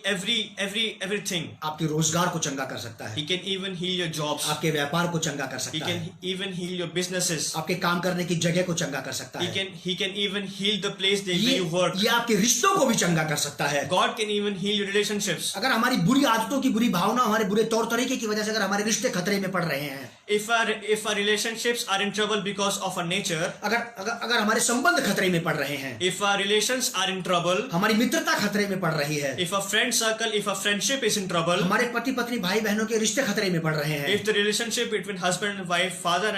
everything. आपके रोजगार को चंगा कर सकता है, He can even heal your jobs. आपके व्यापार को चंगा कर He सकता can है, even heal your businesses. आपके काम करने की जगह को चंगा कर सकता है, He can even heal the place where ये you work. ये आपके रिश्तों को भी चंगा कर सकता है। God can even heal your relationships. अगर हमारी बुरी आदतों की, बुरी भावना, हमारे बुरे तौर तरीके की वजह से अगर हमारे रिश्ते खतरे में पड़ रहे हैं, if our relationships are in trouble because of our nature, अगर हमारे संबंध खतरे में पड़ रहे हैं, if our relations are in trouble, हमारी मित्रता खतरे में पड़ रही है, if a friend circle, if a friendship is in trouble, हमारे पति पत्नी भाई बहनों के रिश्ते खतरे में पड़ रहे हैं, if the relationship between husband and wife, father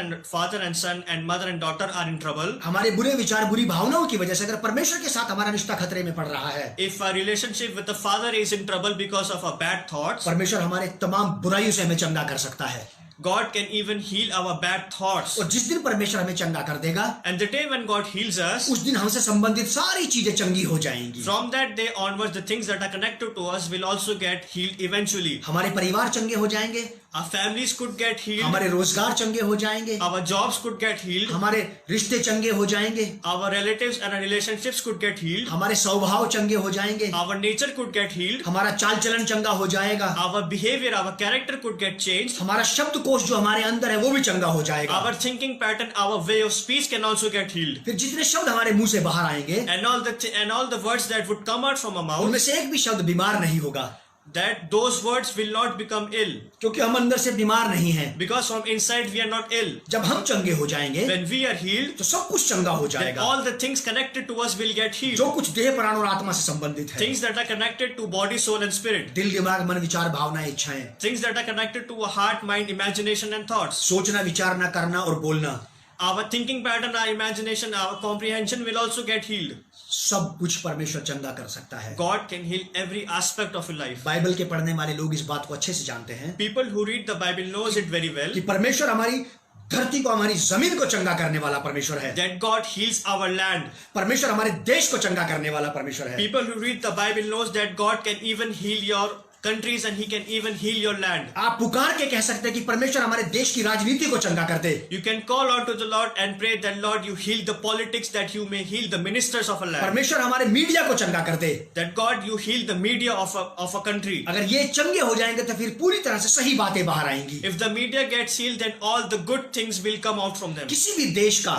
and son, and mother and daughter are in trouble, हमारे बुरे विचार बुरी भावनाओं की वजह से अगर परमेश्वर के साथ हमारा रिश्ता खतरे में पड़ रहा है, if our relationship with the father is in trouble because of our bad thoughts, परमेश्वर हमारे तमाम बुराइयों से हमें चंगा कर सकता है। God can even heal our bad thoughts. और जिस दिन परमेश्वर हमें चंगा कर देगा, And the day when God heals us, उस दिन हमसे संबंधित सारी चीजें चंगी हो जाएंगी। from that day onwards, the things that are connected to us will also get healed eventually. हमारे परिवार चंगे हो जाएंगे, Our families could get healed. हमारे रोजगार चंगे हो जाएंगे, Our jobs could get healed. हमारे रिश्ते चंगे हो जाएंगे, Our relatives and our relationships could get healed. हमारे स्वभाव चंगे हो जाएंगे, Our nature could get healed. हमारा चाल चलन चंगा हो जाएगा, Our behavior, our character could get changed. हमारा शब्दकोश जो हमारे अंदर है वो भी चंगा हो जाएगा। Our thinking pattern, our way of speech can also get healed. फिर जितने शब्द हमारे मुंह से बाहर आएंगे, And all the words that would come out from our mouth, उनमें से एक भी शब्द बीमार नहीं होगा, that those words will not become ill. क्योंकि हम अंदर से बीमार नहीं हैं। Because from inside we are not ill. जब हम चंगे हो जाएंगे When we are healed, तो सब कुछ चंगा हो then जाएगा। all the things connected to us will get healed. जो कुछ देह प्राण और आत्मा से संबंधित है, Things that are connected to body, soul and spirit. दिल दिमाग मन विचार भावनाएं इच्छाएं, Things that are connected to our heart, mind, imagination and thoughts. सोचना विचारना करना और बोलना, Our thinking pattern, our imagination, our comprehension will also get healed. सब कुछ परमेश्वर चंगा कर सकता है। God can heal every aspect of your life. Bible के पढ़ने वाले लोग इस बात को अच्छे से जानते हैं People who read the Bible knows it very well. कि परमेश्वर हमारी धरती को, हमारी जमीन को चंगा करने वाला परमेश्वर है। That God heals our land. परमेश्वर हमारे देश को चंगा करने वाला परमेश्वर है। People who read the Bible knows that God can even heal your countries and He can even heal your land. आप पुकार के कह सकते हैं कि परमेश्वर हमारे देश की राजनीति को चंगा कर दे। You can call out to the Lord and pray that Lord you heal the politics, that you may heal the ministers of a land. परमेश्वर हमारे मीडिया को चंगा कर दे। That God you heal the media of a country. अगर ये चंगे हो जाएंगे तो फिर पूरी तरह से सही बातें बाहर आएंगी। If the media gets healed, then all the good things will come out from them. किसी भी देश का,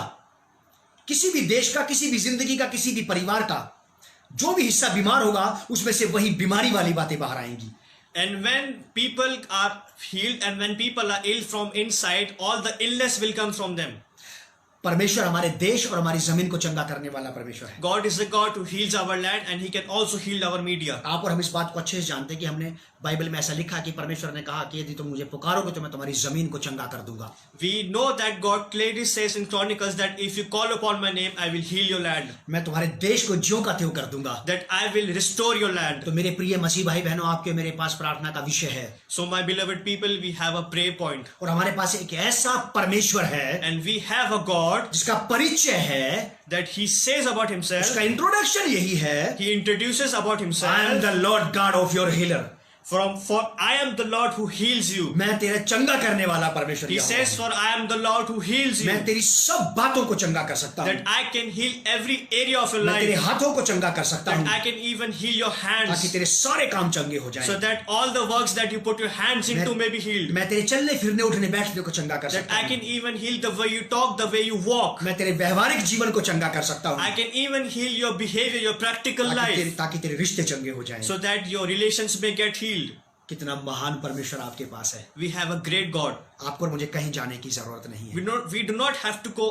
किसी भी जिंदगी का, किसी भी परिवार का जो भी हिस्सा बीमार होगा, उसमें से वही बीमारी वाली बातें बाहर आएंगी। And when people are healed and when people are ill from inside, all the illness will come from them. परमेश्वर हमारे देश और हमारी जमीन को चंगा करने वाला परमेश्वर है। God is the God who heals our land and He can also heal our media. आप और हम इस बात को अच्छे से जानते हैं कि हमने बाइबल में ऐसा लिखा कि परमेश्वर ने कहा कि यदि तुम मुझे पुकारोगे तो मैं तुम्हारी जमीन को चंगा कर दूंगा। We know that God clearly says in Chronicles that if you call upon my name, I will heal your land. मैं तुम्हारे देश को ज्यों का त्यों कर दूंगा। That I will restore your land. तो मेरे प्रिय मसीह भाई बहनों, आपके मेरे पास प्रार्थना का विषय है। So my beloved people, we have a prayer point. और हमारे पास एक ऐसा परमेश्वर है And we have a God जिसका परिचय है, that He says about Himself. उसका इंट्रोडक्शन यही है, He introduces about I am Himself. the Lord God of your healer। For I am the Lord who heals you. मैं तेरे चंगा करने वाला परमेश्वर He यहोवा says, हूं। for I am the Lord who heals you. मैं तेरी सब बातों को चंगा कर सकता हूँ। That I can heal every area of your मैं तेरे life. हाथों को चंगा कर सकता That हूँ I can even heal your ताकि hands. तेरे सारे काम चंगे हो जाएं। So that all the works that you put your hands into may be healed. मैं तेरे चलने फिरने उठने बैठने को चंगा कर That सकता I हूँ। can even heal the way you talk, the way you walk. मैं तेरे व्यवहारिक जीवन को चंगा कर सकता I हूँ can even heal your behavior, your practical life. ताकि तेरे रिश्ते चंगे हो जाएं। So that your relations may get healed. कितना महान परमेश्वर आपके पास है। We have a great God. आपको और मुझे कहीं जाने की जरूरत नहीं है। We do not have to go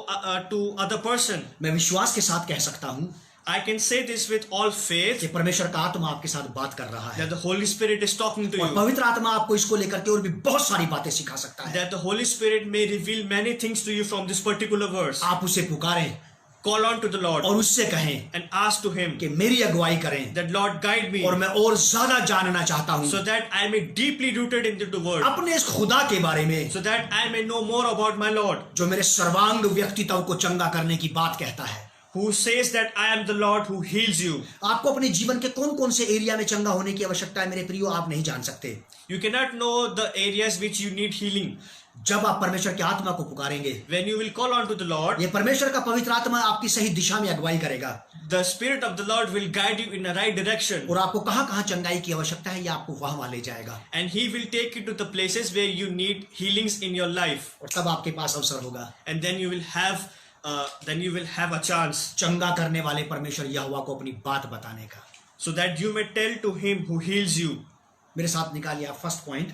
to other person. मैं विश्वास के साथ कह सकता हूँ I can say this with all faith कि परमेश्वर का आत्मा आपके साथ बात कर रहा है that the Holy Spirit is talking to और you. पवित्र आत्मा आपको इसको लेकर के और भी बहुत सारी बातें सिखा सकता है। That the Holy Spirit may reveal many things to you from this particular verse. आप उसे पुकारें Call on to the Lord और उससे कहें and ask to Him कि मेरी अगुवाई करें that Lord guide me और मैं और ज्यादा जानना चाहता हूँ so that I may deeply rooted into the Word, अपने इस खुदा के बारे में so that I may know more about my Lord, जो मेरे सर्वांग व्यक्तित्व को चंगा करने की बात कहता है। who says that I am the Lord who heals you. आपको अपने जीवन के कौन कौन से एरिया में चंगा होने की आवश्यकता है मेरे प्रियो, आप नहीं जान सकते। You cannot know the areas which you need healing. जब आप परमेश्वर की आत्मा को पुकारेंगे, When you will call on to the Lord, ये परमेश्वर का पवित्र आत्मा आपकी सही दिशा में अगुवाई करेगा the Spirit of the Lord will guide you in the right direction. और आपको कहाँ कहाँ चंगाई की आवश्यकता है, ये आपको वहां ले जाएगा And He will take you to the places where you need healings in your life. और तब आपके पास अवसर होगा And then you will have a chance चंगा करने वाले परमेश्वर यहोवा को अपनी बात बताने का। so that you may tell to Him who heals you. मेरे साथ निकालिए आप first point.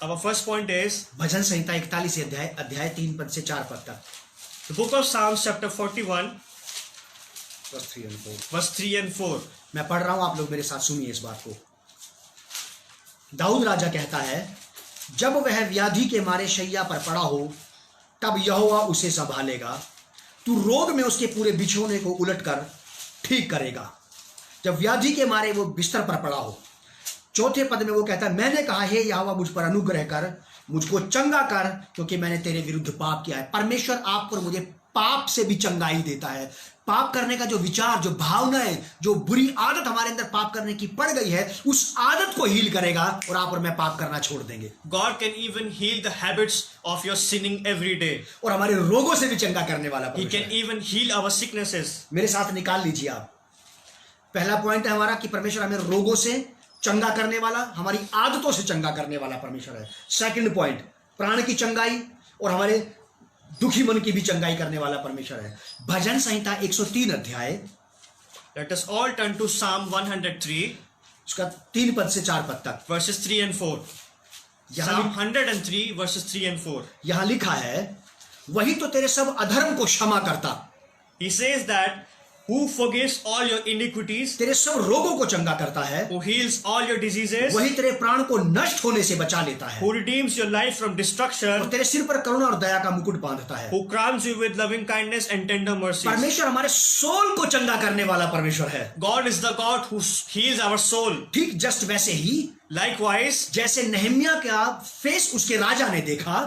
Our first point is भजन संहिता 41 अध्याय 3 पद से 4 पद तक, the book of Psalms chapter 41 verse 3 and 4. verse 3 and 4. मैं पढ़ रहा हूं, आप लोग मेरे साथ सुनिए इस बात को। दाऊद राजा कहता है, जब वह व्याधि के मारे शैया पर पड़ा हो तब यहोवा उसे संभालेगा, तू रोग में उसके पूरे बिछोने को उलटकर ठीक करेगा। जब व्याधि के मारे वो बिस्तर पर पड़ा हो। चौथे पद में वो कहता है, मैंने कहा, हे यहोवा मुझ पर अनुग्रह कर, मुझको चंगा कर, क्योंकि मैंने तेरे विरुद्ध पाप किया है। परमेश्वर आपको और मुझे पाप से भी चंगाई देता है। पाप करने का जो विचार, जो भावनाएं, जो बुरी आदत हमारे अंदर पाप करने की पड़ गई है, उस आदत को हील करेगा और आप और मैं पाप करना छोड़ देंगे। God can even heal the habits of your sinning every day. और हमारे रोगों से भी चंगा करने वाला He परमेश्वर can है। even heal our sicknesses. मेरे साथ निकाल लीजिए आप। पहला पॉइंट है हमारा कि परमेश्वर हमें रोगों से चंगा करने वाला, हमारी आदतों से चंगा करने वाला परमेश्वर है। सेकंड पॉइंट, प्राण की चंगाई और हमारे दुखी मन की भी चंगाई करने वाला परमेश्वर है। भजन संहिता 103 अध्याय, Let us all turn to Psalm 103 उसका 3 पद से 4 पद तक। verses 3 and 4. Psalm 103 verses 3 and 4. यहां लिखा है, वही तो तेरे सब अधर्म को क्षमा करता, He says that who forgives all your iniquities, तेरे सब रोगों को चंगा करता है, who heals all your diseases, वही तेरे प्राण को नष्ट होने से बचा लेता है, who redeems your life from और destruction, तेरे सिर पर करुणा और दया का मुकुट बांधता है। who crowns you with loving kindness and tender mercies. परमेश्वर हमारे सोल को चंगा करने वाला परमेश्वर है। God is the God who heals our soul. ठीक जस्ट वैसे ही Likewise, जैसे नहम्याह का फेस उसके राजा ने देखा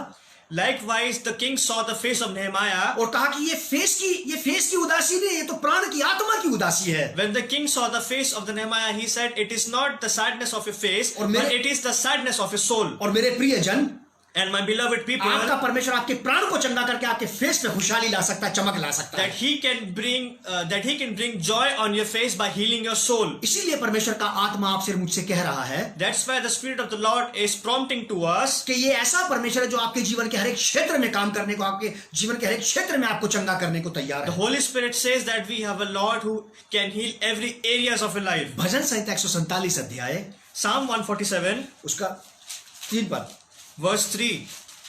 likewise, the king saw the face of Nehemiah. और कहा कि ये फेस की उदासी नहीं, ये तो प्राण की आत्मा की उदासी है। When the king saw the face of the Nehemiah, he said, "It is not the sadness of your face, और but it is the sadness of your soul." और मेरे प्रियजन, And my beloved people, आपका परमेश्वर आपके प्राण को चंगा करके आपके फेस पे खुशहाली ला सकता है, चमक ला सकता that है। he can bring joy on your face by healing your soul. इसीलिए परमेश्वर का आत्मा आपसे और मुझसे कह रहा है That's why the Spirit of the Lord is prompting to us कि ये ऐसा परमेश्वर है जो आपके जीवन के हर एक क्षेत्र में काम करने को, आपके जीवन के हर एक क्षेत्र में आपको चंगा करने को तैयार The है। Holy Spirit says that we have a Lord who can heal every areas of your life. भजन संहिता 147 अध्याय, Psalm 147 उसका 3 पद। verse 3.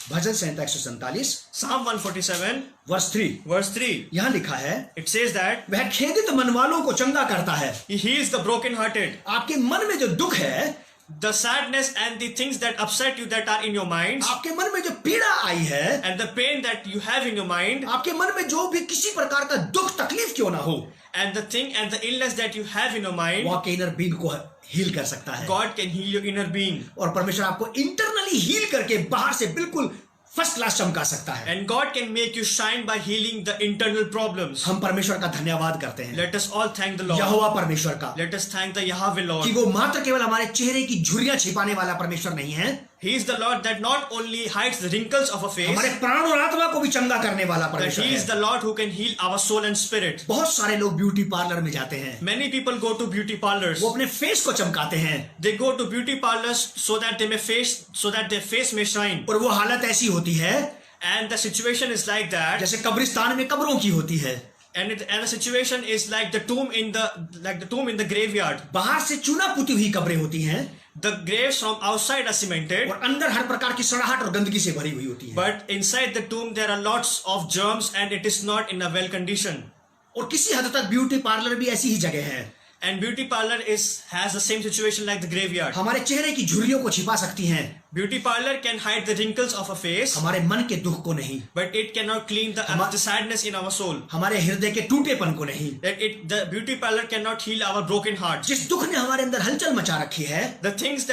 भजन संहिता 147 Psalm 147 वर्ष 3, verse 3. यहां लिखा है, It says that वह खेदित मन वालों को चंगा करता है। He heals the brokenhearted. आपके मन में जो दुख है, The sadness and the things that upset you that are in your minds, आपके मन में जो पीड़ा आई है, and the pain that you have in your mind, आपके मन में जो भी किसी प्रकार का दुख तकलीफ क्यों ना हो, and the thing and the illness that you have in your mind, वो आपके इनर बीइंग को हील कर सकता है। God can heal your inner being. और परमेश्वर आपको इंटरनली हील करके बाहर से बिल्कुल फर्स्ट क्लास चमका सकता है। And God can make you shine by healing the internal problems. हम परमेश्वर का धन्यवाद करते हैं, Let us all thank the Lord. यहोवा परमेश्वर का, Let us thank the Yahweh कि Lord. वो मात्र केवल हमारे चेहरे की झुर्रियां छिपाने वाला परमेश्वर नहीं है, He is the Lord that not only hides the wrinkles of a face, हमारे प्राण और आत्मा को भी चंगा करने वाला but परमेश्वर He is है। the Lord who can heal our soul and spirit. बहुत सारे लोग ब्यूटी पार्लर में जाते हैं, Many people go to beauty parlors. वो अपने फेस को चमकाते हैं, They go to beauty parlors so that their face may shine. और वो हालत ऐसी होती है And the situation is like that. जैसे कब्रिस्तान में कब्रों की होती है। And the situation is like the tomb in the graveyard. बाहर से चूना पुती हुई कब्रें होती हैं, The graves from outside are cemented, और अंदर हर प्रकार की सड़ाहट और गंदगी से भरी हुई होती है। but inside the tomb there are lots of germs and it is not in a well condition. और किसी हद तक ब्यूटी पार्लर भी ऐसी ही जगह है। And beauty parlor has the same situation like the graveyard. हमारे चेहरे की झुर्रियों को छिपा सकती हैं, Beauty parlor can hide the wrinkles of a face, हमारे मन के दुख को नहीं, but it cannot clean the sadness in our soul. हमारे हृदय के टूटेपन को नहीं। The beauty parlor cannot heal our broken hearts. जिस दुख ने हमारे अंदर हलचल मचा रखी है, The things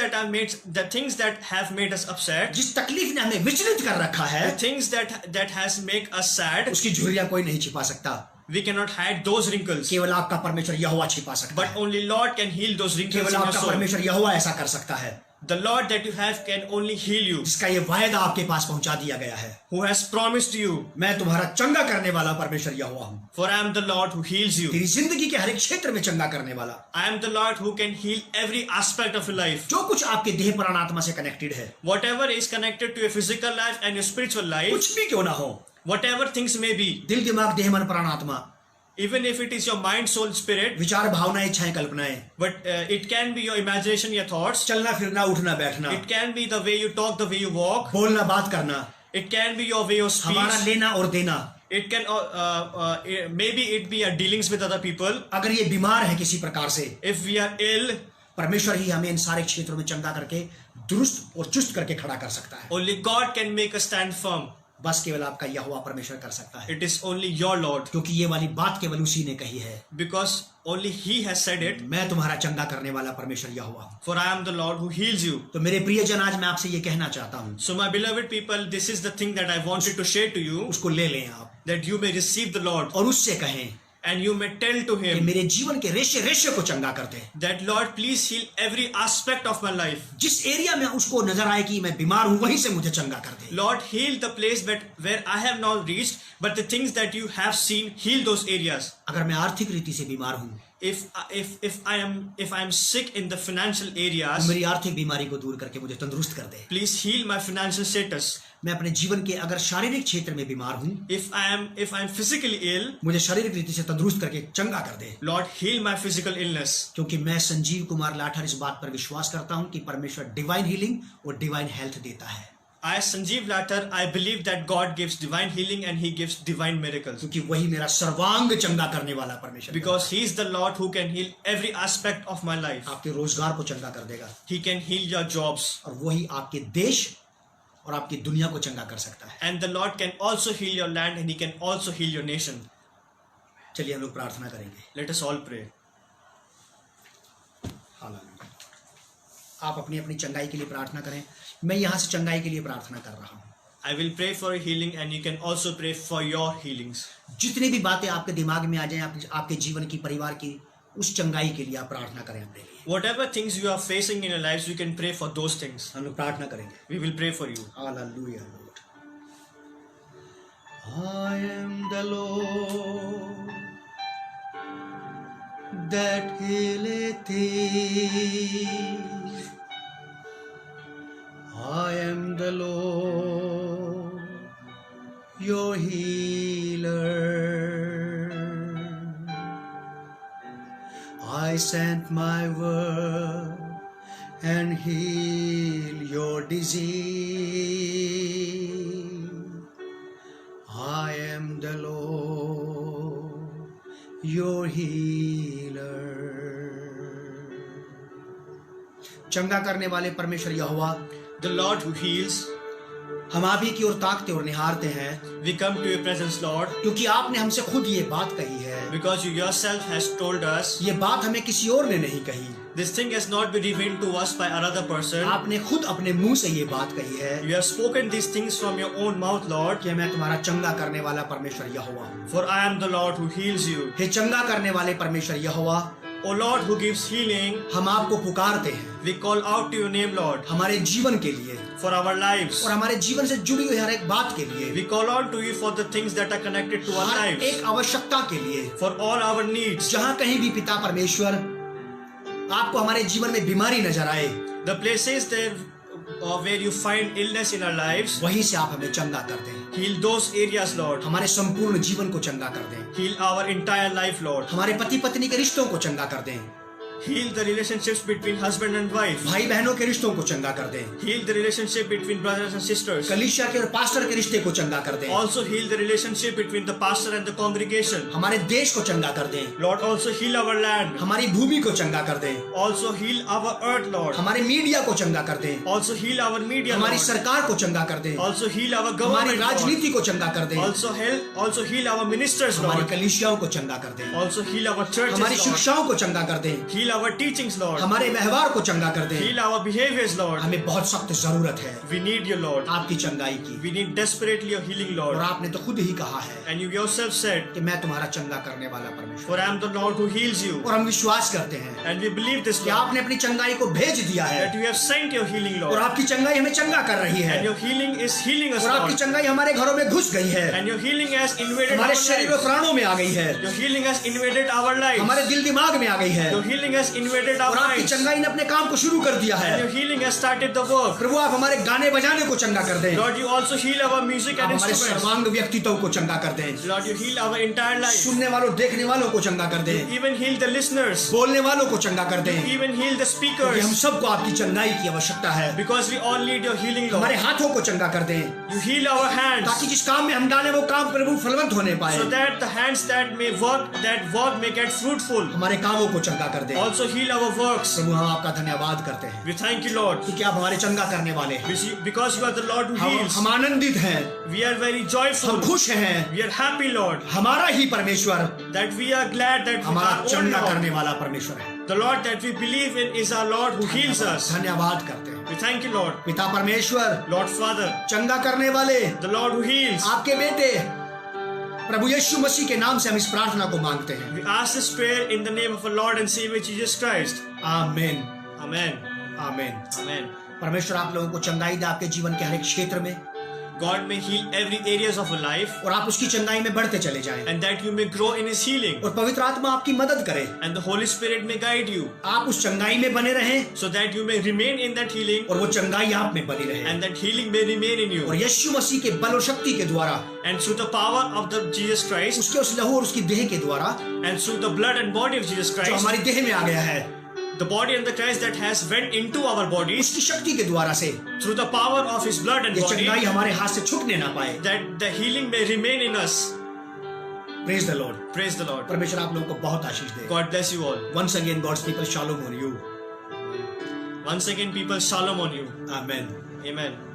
that have made us upset, जिस तकलीफ ने हमें विचलित कर रखा है, the things that has make us sad, उसकी झुर्रियां कोई नहीं छिपा सकता, we cannot hide those wrinkles. केवल आपका परमेश्वर यहोवा छिपा सकता But है। only Lord can heal those wrinkles केवल in your आपका soul. परमेश्वर यहोवा ऐसा कर सकता है, The Lord that you have can only heal you, जिसका ये वायदा आपके पास पहुंचा दिया गया है। who has promised you, मैं तुम्हारा चंगा करने वाला परमेश्वर यहोवा हूँ, for I am the Lord who heals you. तेरी जिंदगी के हर एक क्षेत्र में चंगा करने वाला। I am the Lord who can heal every aspect of your life. जो कुछ आपके देह प्राण आत्मा से कनेक्टेड है, Whatever is connected to your physical life and your spiritual life, कुछ भी क्यों ना हो, whatever things may be, दिल दिमाग देह मन प्राण आत्मा, even if it is your mind, soul, spirit, विचार, भावना, इच्छाएं, कल्पनाएं, but it can be your imagination, your thoughts. चलना फिरना, उठना बैठना, It can be the way you talk, the way you walk. बोलना, बात करना, It can be your way of हमारा speech. लेना और देना. It can maybe it be our dealings with other people. अगर ये बीमार है किसी प्रकार से, If we are ill, परमेश्वर ही हमें इन सारे क्षेत्रों में चंगा करके दुरुस्त और चुस्त करके खड़ा कर सकता है. only God can make us stand firm. बस केवल आपका यहोवा परमेश्वर कर सकता है, It is only your Lord, क्योंकि ये वाली बात केवल उसी ने कही है. because only He has said it. मैं तुम्हारा चंगा करने वाला परमेश्वर यहोवा हूं. For I am the Lord who heals you. तो मेरे प्रियजन, आज मैं आपसे ये कहना चाहता हूं, So my beloved people, this is the thing that I wanted to share to you, उसको ले लें आप that you may receive the Lord और उससे कहें and you may tell to कि Him मेरे जीवन के रेशे रेशे को चंगा कर दे. that Lord, please heal every aspect of my life. जिस एरिया में उसको नजर आए कि मैं बीमार हूं, वहीं से मुझे चंगा कर दे. Lord, heal the place where I have not reached, but the things that you have seen, heal those areas. अगर मैं आर्थिक रीति से बीमार हूं, If I am sick in the financial तो areas, मेरी आर्थिक बीमारी को दूर करके मुझे तंदुरुस्त कर दे. please heal my financial status. मैं अपने जीवन के अगर शारीरिक क्षेत्र में बीमार हूं, If I am physically ill, मुझे शारीरिक रीति से तंदुरुस्त करके चंगा कर दे. Lord, heal my physical illness. क्योंकि मैं संजीव कुमार लाठर इस बात पर विश्वास करता हूं कि परमेश्वर डिवाइन हीलिंग और डिवाइन हेल्थ देता है. I, Sanjeev Latter, I believe that God gives divine healing and He gives divine miracles. क्योंकि वही मेरा सर्वांग चंगा करने वाला परमेश्वर है. Because He is the Lord who can heal every aspect of my life. आपके रोजगार को चंगा कर देगा He can heal your jobs. और वही आपके देश और आपकी दुनिया को चंगा कर सकता है. And the Lord can also heal your land and He can also heal your nation. चलिए हम लोग प्रार्थना करेंगे. Let us all pray. Hallelujah. आप अपनी अपनी चंगाई के लिए प्रार्थना करें. मैं यहाँ से चंगाई के लिए प्रार्थना कर रहा हूँ. I will pray for healing and you can also pray for your healings. जितनी भी बातें आपके दिमाग में आ जाएं, आपके जीवन की, परिवार की, उस चंगाई के लिए आप प्रार्थना करें अपने लिए. Whatever things you are facing in your lives, you can pray for those things. हम लोग प्रार्थना करेंगे. We will pray for you. Hallelujah. I am the Lord that healeth thee. I am the Lord, your healer. I sent my word and heal your disease. I am the Lord, your healer. चंगा करने वाले परमेश्वर यहोवा, The Lord who heals, हम आप ही की ओर ताकते और निहारते हैं, we come to your presence, Lord, क्योंकि आपने हमसे खुद ये बात कही है. because you yourself has told us. ये बात हमें किसी और ने नहीं कही. This thing has not been revealed to us by another person. आपने खुद अपने मुंह से ये बात कही है You have spoken these things from your own mouth, Lord. कि मैं तुम्हारा चंगा करने वाला परमेश्वर यहोवा हूँ. For I am the Lord who heals you. हे चंगा करने वाले परमेश्वर यहोवा, O Lord who gives healing, हम आपको पुकारते हैं we call out to your name, Lord, हमारे जीवन के लिए for our lives. और हमारे जीवन से जुड़ी हुई हर एक बात के लिए, We call out to you for the things that are connected to our her lives, एक आवश्यकता के लिए. for all our needs. जहाँ कहीं भी पिता परमेश्वर आपको हमारे जीवन में बीमारी नजर आए, The places there where you find illness in our lives, वहीं से आप हमें चंगा कर दें. heal those areas, Lord. हमारे संपूर्ण जीवन को चंगा कर दें. Heal our entire life, Lord. हमारे पति पत्नी के रिश्तों को चंगा कर दें. Heal the relationships between husband and wife. भाई बहनों के रिश्तों को चंगा कर दें. Heal the relationship between brothers and sisters. कलीसिया के और पास्टर के रिश्ते को चंगा कर दें. Also heal the relationship between the pastor and the congregation. हमारे देश को चंगा कर दें. Lord, also heal our land. हमारी भूमि को चंगा कर दें. Also heal our earth, Lord. हमारे मीडिया को चंगा कर दें. Also heal our media, हमारी Lord. सरकार को चंगा कर दें. Also heal our हमारी government, Lord. राजनीति को चंगा कर दें. Also heal our ministers, हमारी Lord. कलीसियाओं को चंगा कर दें. Also heal our churches, हमारी Lord. शिक्षाओं को चंगा कर दें. Heal our teachings, Lord. हमारे व्यवहार को चंगा कर दें. Heal our behaviors, Lord. हमें बहुत सख्त जरूरत है We need you, Lord. आपकी चंगाई की. We need desperately your healing, और Lord. आपने तो खुद ही कहा है And you yourself said, कि मैं तुम्हारा चंगा करने वाला परमेश्वर. for I am the Lord who heals you. और हम विश्वास करते हैं And we believe this, कि Lord, आपने अपनी चंगाई को भेज दिया है that you have sent your healing, और Lord. आपकी चंगाई हमें चंगा कर रही है And your healing is healing us, और आपकी Lord. चंगाई हमारे घरों में घुस गई है. And your healing has invaded हमारे our शरीर और lives. प्राणों में आ गई है. Your healing has invaded our lives. हमारे दिल दिमाग में आ गई है. Your healing healing has invaded our और आपकी minds. चंगाई ने अपने काम को शुरू कर दिया है। And your healing has started the work. प्रभु आप हमारे गाने बजाने को चंगा कर दें। Lord, you also heal our music आप and हमारे instruments. सर्वांग व्यक्तित्व को चंगा कर दें। Lord, you heal our entire life. सुनने वालों देखने वालों को चंगा कर दें। Even heal the listeners. बोलने वालों को चंगा कर दें। Even heal the क्योंकि हम speakers. सबको आपकी चंगाई की आवश्यकता है। Because we all need your healing, हमारे Lord. हाथों को चंगा कर दें You heal our hands. ताकि जिस काम में हम डालें वो काम प्रभु फलवंत होने पाए। So that the hands that work may get fruitful. हमारे कामों को चंगा कर दें। Also heal our works. प्रभु हम आपका धन्यवाद करते हैं We thank you, Lord. क्योंकि आप हमारे चंगा करने वाले हैं। Because you are the Lord who heals. हम आनंदित हैं, We are very हम joyful. खुश हैं। We are happy, Lord, हमारा ही परमेश्वर that we are glad that हमारा our own चंगा Lord, करने वाला परमेश्वर है। the Lord that we believe in, is our Lord who heals us. धन्यवाद करते हैं We thank you, Lord. पिता परमेश्वर, Lord Father, चंगा करने वाले the Lord who heals. आपके बेटे प्रभु यीशु मसीह के नाम से हम इस प्रार्थना को मांगते हैं। We ask this prayer in the name of our Lord and Savior Jesus Christ. आमीन Amen. आमीन। Amen. परमेश्वर आप लोगों को चंगाई दे आपके जीवन के हर एक क्षेत्र में, God may heal every areas of our life, और आप उसकी चंगाई में बढ़ते चले जाएं, and that you may grow in His healing, और पवित्र आत्मा आपकी मदद करे, and the Holy Spirit may guide you, आप उस चंगाई में बने रहें so that you may remain in that healing, और वो चंगाई आप में बनी रहे, and that healing may remain in और you. यीशु मसीह के बल और शक्ति के द्वारा, And through the power of the Jesus Christ, उसके उस लहू और उसकी देह के द्वारा and through the blood and body of Jesus जो Christ, हमारी देह में आ गया है, the body and the Christ that has went into our bodies, उसकी शक्ति के द्वारा से through the power of His blood and ये body, चंगाई हमारे हाथ से छूटने ना पाए। that the healing may remain in us. Praise the Lord. Praise the Lord. परमेश्वर आप लोगों को बहुत आशीष दे। God bless you all. Once again God's people shalom on you. Once again, people, shalom on you. Amen. Amen.